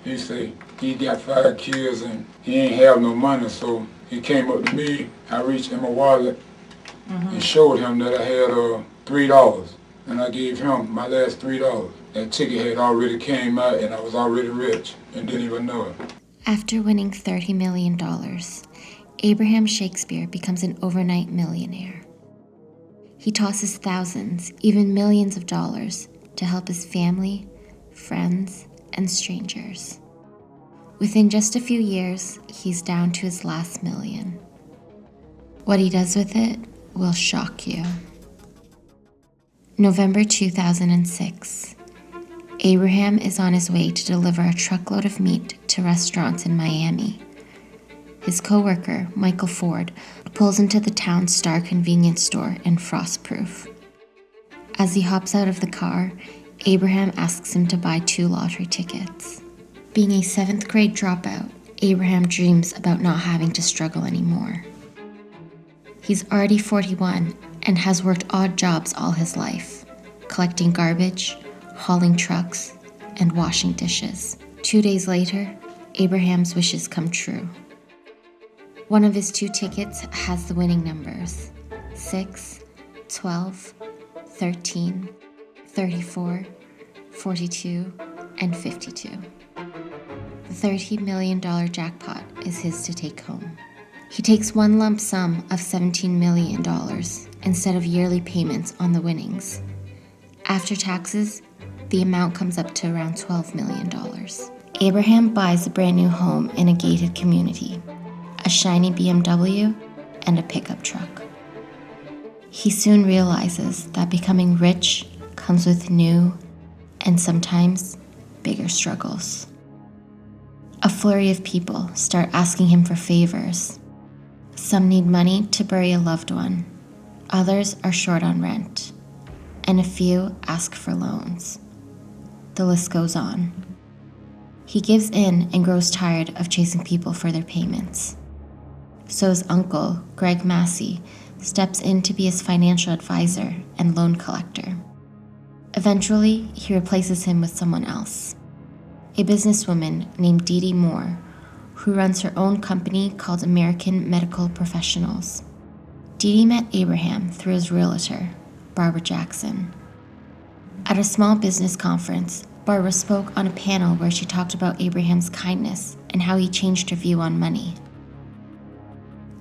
He said he got 5 kids and he ain't have no money, so he came up to me. I reached in my wallet and showed him that I had $3, and I gave him my last $3. That ticket had already came out, and I was already rich and didn't even know it. After winning $30 million, Abraham Shakespeare becomes an overnight millionaire. He tosses thousands, even millions of dollars to help his family, friends, and strangers. Within just a few years, he's down to his last million. What he does with it will shock you. November 2006. Abraham is on his way to deliver a truckload of meat to restaurants in Miami. His co-worker, Michael Ford, pulls into the town's Star convenience store in Frostproof. As he hops out of the car, Abraham asks him to buy 2 lottery tickets. Being a 7th grade dropout, Abraham dreams about not having to struggle anymore. He's already 41 and has worked odd jobs all his life, collecting garbage, hauling trucks, and washing dishes. 2 days later, Abraham's wishes come true. One of his 2 tickets has the winning numbers: 6, 12, 13, 34, 42, and 52. The $30 million jackpot is his to take home. He takes one lump sum of $17 million instead of yearly payments on the winnings. After taxes, the amount comes up to around $12 million. Abraham buys a brand new home in a gated community, a shiny BMW, and a pickup truck. He soon realizes that becoming rich comes with new and sometimes bigger struggles. A flurry of people start asking him for favors. Some need money to bury a loved one. Others are short on rent. And a few ask for loans. The list goes on. He gives in and grows tired of chasing people for their payments. So his uncle, Greg Massey, steps in to be his financial advisor and loan collector. Eventually, he replaces him with someone else, a businesswoman named Dee Dee Moore, who runs her own company called American Medical Professionals. Dee Dee met Abraham through his realtor, Barbara Jackson. At a small business conference, Barbara spoke on a panel where she talked about Abraham's kindness and how he changed her view on money.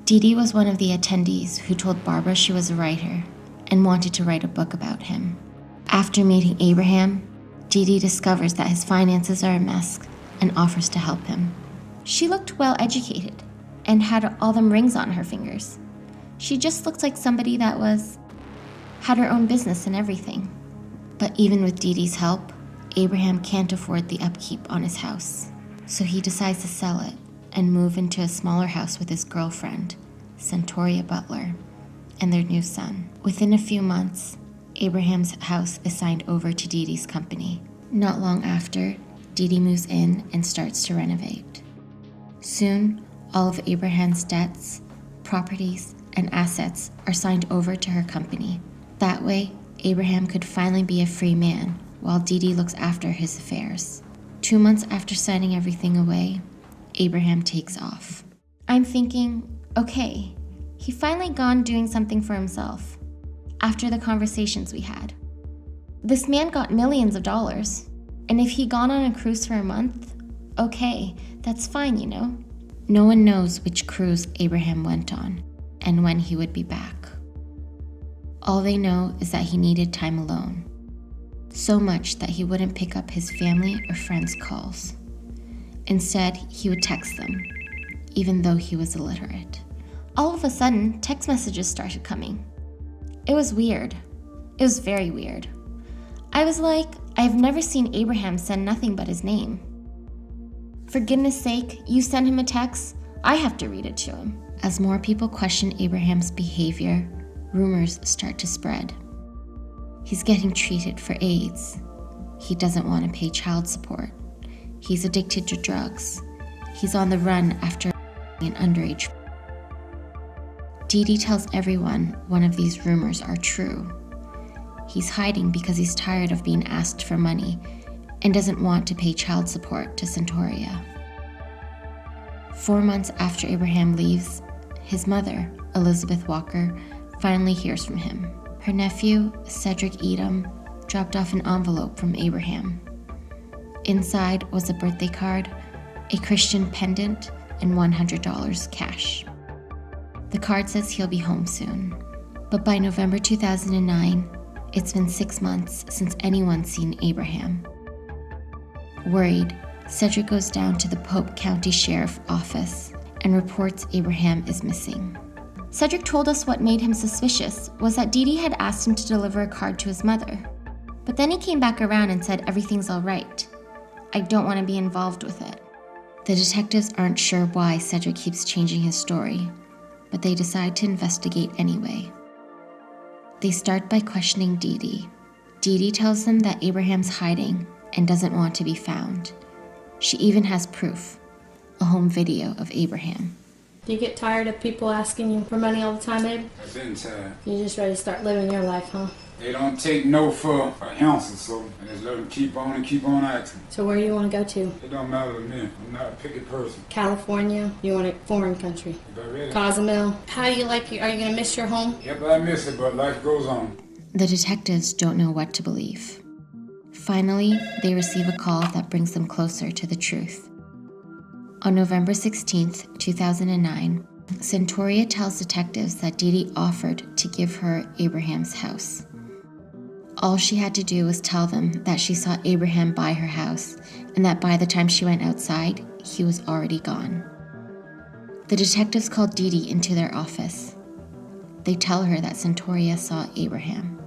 Dee Dee was one of the attendees who told Barbara she was a writer and wanted to write a book about him. After meeting Abraham, Dee Dee discovers that his finances are a mess and offers to help him. She looked well educated and had all them rings on her fingers. She just looked like somebody that had her own business and everything. But even with Dee Dee's help, Abraham can't afford the upkeep on his house. So he decides to sell it and move into a smaller house with his girlfriend, Centauria Butler, and their new son. Within a few months, Abraham's house is signed over to Dee Dee's company. Not long after, Dee Dee moves in and starts to renovate. Soon, all of Abraham's debts, properties, and assets are signed over to her company. That way, Abraham could finally be a free man while Dee Dee looks after his affairs. 2 months after signing everything away, Abraham takes off. I'm thinking, okay, he finally gone doing something for himself after the conversations we had. This man got millions of dollars, and if he gone on a cruise for a month, okay, that's fine, you know. No one knows which cruise Abraham went on and when he would be back. All they know is that he needed time alone, so much that he wouldn't pick up his family or friends' calls. Instead, he would text them, even though he was illiterate. All of a sudden, text messages started coming. It was weird. It was very weird. I was like, I've never seen Abraham send nothing but his name. For goodness sake, you send him a text, I have to read it to him. As more people question Abraham's behavior, rumors start to spread. He's getting treated for AIDS. He doesn't want to pay child support. He's addicted to drugs. He's on the run after an underage. Dee Dee tells everyone one of these rumors are true. He's hiding because he's tired of being asked for money and doesn't want to pay child support to Centauria. 4 months after Abraham leaves, his mother, Elizabeth Walker, finally hears from him. Her nephew, Cedric Edom, dropped off an envelope from Abraham. Inside was a birthday card, a Christian pendant, and $100 cash. The card says he'll be home soon. But by November 2009, it's been 6 months since anyone's seen Abraham. Worried, Cedric goes down to the Pope County Sheriff office and reports Abraham is missing. Cedric told us what made him suspicious was that Dee Dee had asked him to deliver a card to his mother. But then he came back around and said everything's all right. I don't want to be involved with it. The detectives aren't sure why Cedric keeps changing his story, but they decide to investigate anyway. They start by questioning Dee Dee. Dee Dee tells them that Abraham's hiding and doesn't want to be found. She even has proof, a home video of Abraham. Do you get tired of people asking you for money all the time, Abe? I've been tired. You're just ready to start living your life, huh? They don't take no for an ounce or so. I just let them keep on asking. So where do you want to go to? It don't matter to me. I'm not a picky person. California? You want a foreign country? If I ready. Cozumel? How do you like it? Are you going to miss your home? Yep, I miss it, but life goes on. The detectives don't know what to believe. Finally, they receive a call that brings them closer to the truth. On November 16th, 2009, Centauria tells detectives that Dee Dee offered to give her Abraham's house. All she had to do was tell them that she saw Abraham by her house and that by the time she went outside, he was already gone. The detectives called Dee Dee into their office. They tell her that Centauria saw Abraham.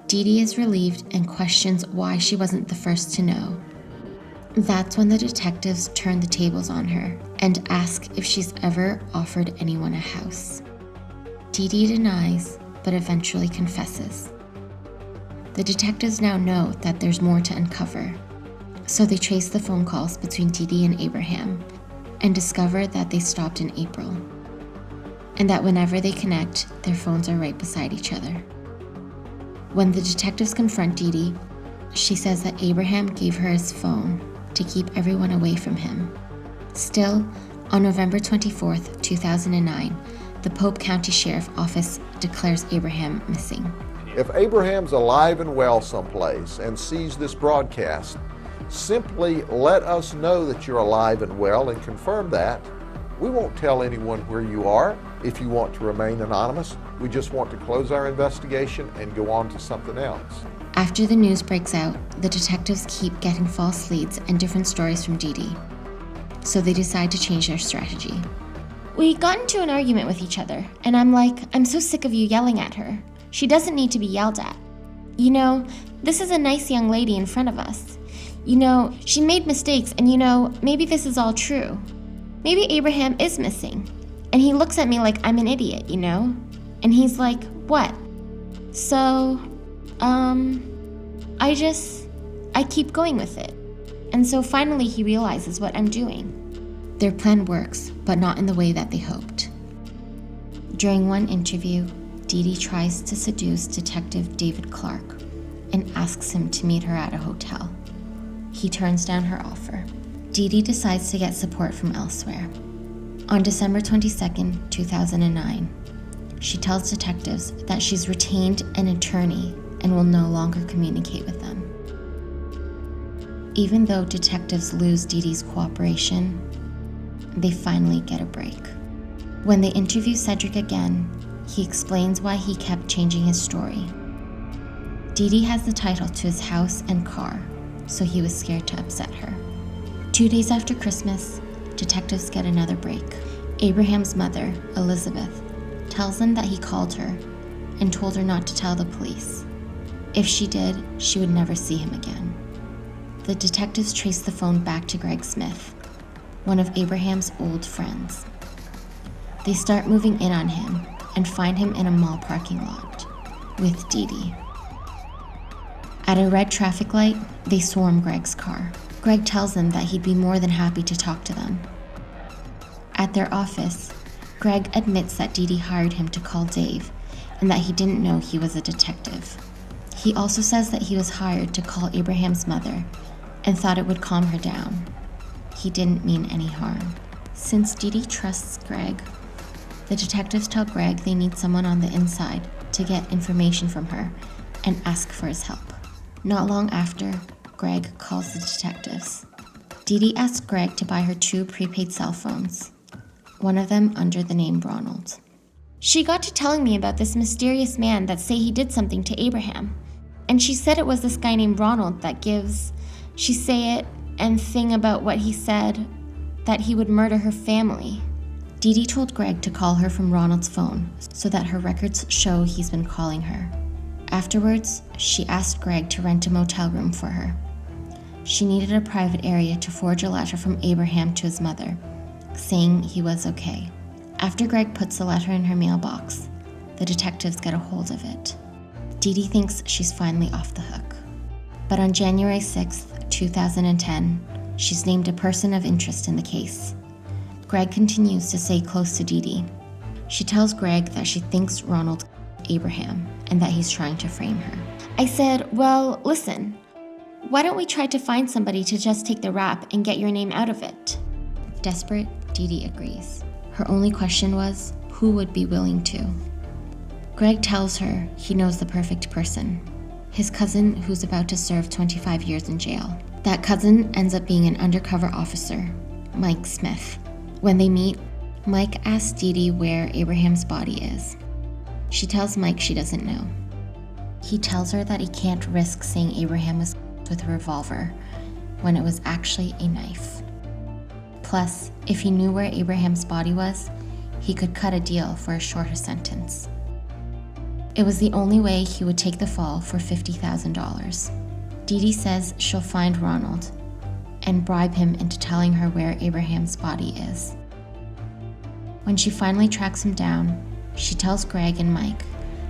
Dee Dee is relieved and questions why she wasn't the first to know. That's when the detectives turn the tables on her and ask if she's ever offered anyone a house. Dee Dee denies, but eventually confesses. The detectives now know that there's more to uncover, so they trace the phone calls between Dee Dee and Abraham and discover that they stopped in April, and that whenever they connect, their phones are right beside each other. When the detectives confront Dee Dee, she says that Abraham gave her his phone to keep everyone away from him. Still, on November 24th, 2009, the Pope County Sheriff Office declares Abraham missing. If Abraham's alive and well someplace and sees this broadcast, simply let us know that you're alive and well and confirm that. We won't tell anyone where you are if you want to remain anonymous. We just want to close our investigation and go on to something else. After the news breaks out, the detectives keep getting false leads and different stories from Dee Dee, so they decide to change their strategy. We got into an argument with each other, and I'm like, I'm so sick of you yelling at her. She doesn't need to be yelled at. You know, this is a nice young lady in front of us. You know, she made mistakes, and you know, maybe this is all true. Maybe Abraham is missing, and he looks at me like I'm an idiot, you know? And he's like, what? So, I keep going with it. And so finally he realizes what I'm doing. Their plan works, but not in the way that they hoped. During one interview, Dee Dee tries to seduce Detective David Clark and asks him to meet her at a hotel. He turns down her offer. Dee Dee decides to get support from elsewhere. On December 22nd, 2009, she tells detectives that she's retained an attorney and will no longer communicate with them. Even though detectives lose Dee Dee's cooperation, they finally get a break. When they interview Cedric again, he explains why he kept changing his story. Dee Dee has the title to his house and car, so he was scared to upset her. 2 days after Christmas, detectives get another break. Abraham's mother, Elizabeth, tells them that he called her and told her not to tell the police. If she did, she would never see him again. The detectives trace the phone back to Greg Smith, one of Abraham's old friends. They start moving in on him and find him in a mall parking lot with Dee Dee. At a red traffic light, they swarm Greg's car. Greg tells them that he'd be more than happy to talk to them. At their office, Greg admits that Dee Dee hired him to call Dave and that he didn't know he was a detective. He also says that he was hired to call Abraham's mother and thought it would calm her down. He didn't mean any harm. Since Dee Dee trusts Greg, the detectives tell Greg they need someone on the inside to get information from her and ask for his help. Not long after, Greg calls the detectives. Dee Dee asks Greg to buy her 2 prepaid cell phones, one of them under the name Ronald. She got to telling me about this mysterious man that say he did something to Abraham. And she said it was this guy named Ronald that gives, she say it and thing about what he said, that he would murder her family. Dee Dee told Greg to call her from Ronald's phone so that her records show he's been calling her. Afterwards, she asked Greg to rent a motel room for her. She needed a private area to forge a letter from Abraham to his mother, saying he was okay. After Greg puts the letter in her mailbox, the detectives get a hold of it. Dee Dee thinks she's finally off the hook. But on January 6th, 2010, she's named a person of interest in the case. Greg continues to stay close to Dee Dee. She tells Greg that she thinks Ronald Abraham and that he's trying to frame her. I said, well, listen, why don't we try to find somebody to just take the rap and get your name out of it? Desperate, Dee Dee agrees. Her only question was, who would be willing to? Greg tells her he knows the perfect person, his cousin who's about to serve 25 years in jail. That cousin ends up being an undercover officer, Mike Smith. When they meet, Mike asks Dee Dee where Abraham's body is. She tells Mike she doesn't know. He tells her that he can't risk saying Abraham was with a revolver when it was actually a knife. Plus, if he knew where Abraham's body was, he could cut a deal for a shorter sentence. It was the only way he would take the fall for $50,000. Dee Dee says she'll find Ronald and bribe him into telling her where Abraham's body is. When she finally tracks him down, she tells Greg and Mike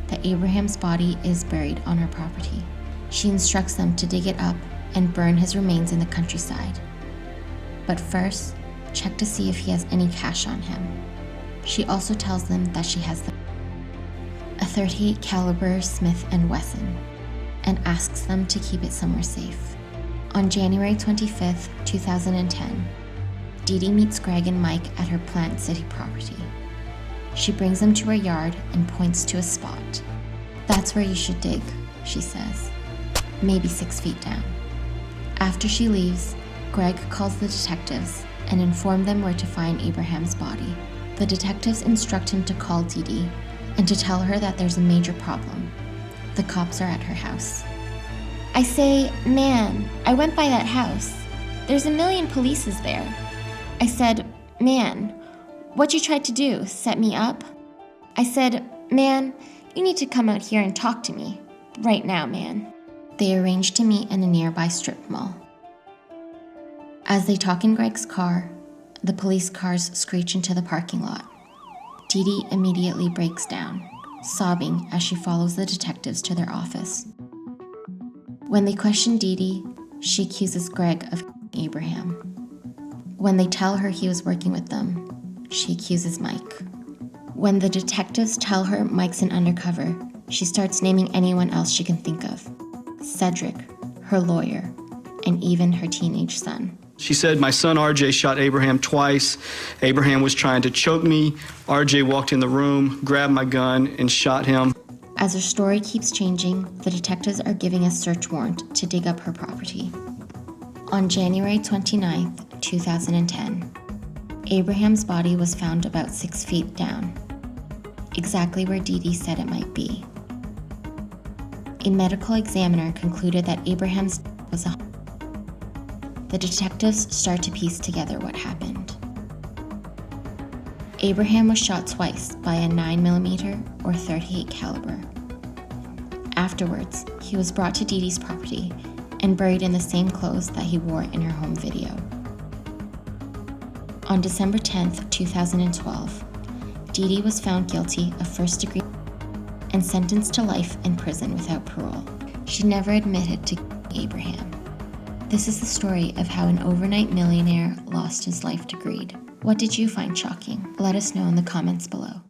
that Abraham's body is buried on her property. She instructs them to dig it up and burn his remains in the countryside. But first, check to see if he has any cash on him. She also tells them that she has a .38 caliber Smith & Wesson and asks them to keep it somewhere safe. On January 25th, 2010, Dee Dee meets Greg and Mike at her Plant City property. She brings them to her yard and points to a spot. That's where you should dig, she says, maybe 6 feet down. After she leaves, Greg calls the detectives and informs them where to find Abraham's body. The detectives instruct him to call Dee Dee and to tell her that there's a major problem. The cops are at her house. I say, man, I went by that house. There's a million polices there. I said, man, what you tried to do, set me up? I said, man, you need to come out here and talk to me. Right now, man. They arrange to meet in a nearby strip mall. As they talk in Greg's car, the police cars screech into the parking lot. Dee Dee immediately breaks down, sobbing as she follows the detectives to their office. When they question Dee Dee, she accuses Greg of Abraham. When they tell her he was working with them, she accuses Mike. When the detectives tell her Mike's an undercover, she starts naming anyone else she can think of. Cedric, her lawyer, and even her teenage son. She said, my son RJ shot Abraham twice. Abraham was trying to choke me. RJ walked in the room, grabbed my gun, and shot him. As her story keeps changing, the detectives are giving a search warrant to dig up her property. On January 29th, 2010, Abraham's body was found about 6 feet down, exactly where Dee Dee said it might be. A medical examiner concluded that Abraham's was a... The detectives start to piece together what happened. Abraham was shot twice by a 9mm or .38 caliber. Afterwards, he was brought to Dee Dee's property and buried in the same clothes that he wore in her home video. On December 10th, 2012, Dee Dee was found guilty of first-degree and sentenced to life in prison without parole. She never admitted to Abraham. This is the story of how an overnight millionaire lost his life to greed. What did you find shocking? Let us know in the comments below.